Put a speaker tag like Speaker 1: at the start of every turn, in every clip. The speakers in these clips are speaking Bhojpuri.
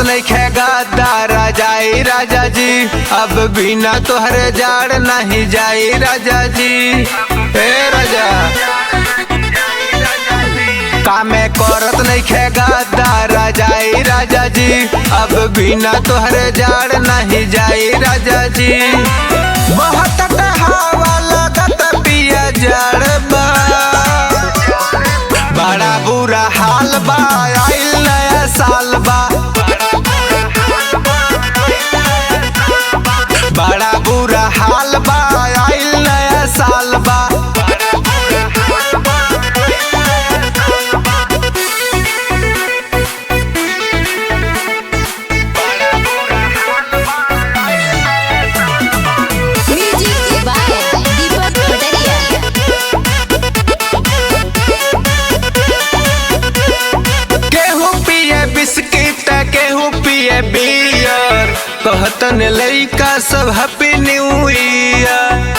Speaker 1: नहीं खेगा दारा जाई राजा जी, अब बिना तोहरे जाड़ नहीं जाई राजा जी। हे राजा कामे करत नहीं खेगा दारा जाई राजा जी, अब बिना तोहरे जाड़ नहीं जाई राजा जी। बहुत हवा लगत पिया जड़ बा, बड़ा बुरा हाल बा, आइल नया साल बा, बड़ा बुरा हाल बा, आइल नया साल बा। बियर कहतन लइका सब हैप्पी न्यू ईयर,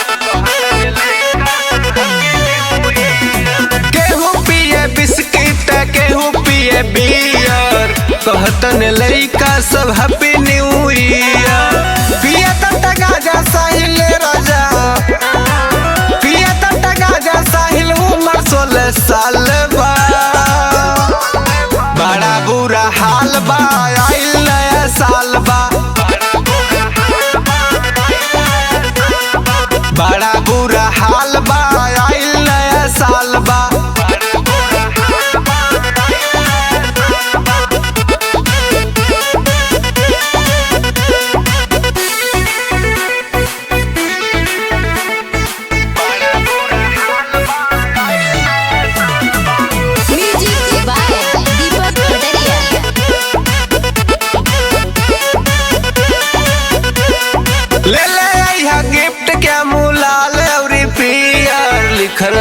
Speaker 1: केहू पिए बिस्किट केहू पिए बियर, कहतन लइका सब हैप्पी न्यू ईयर। पिया तट गाजा साहिल राजा, पिया तट गाजा साहिल उमर 16 साल बा, बड़ा बुरा हाल बा, आइल नया साल बा, बड़ा बुरा हाल बा, आइल नया साल बा। ले ले गिफ्ट क्या मुलाल और पियर, लिखल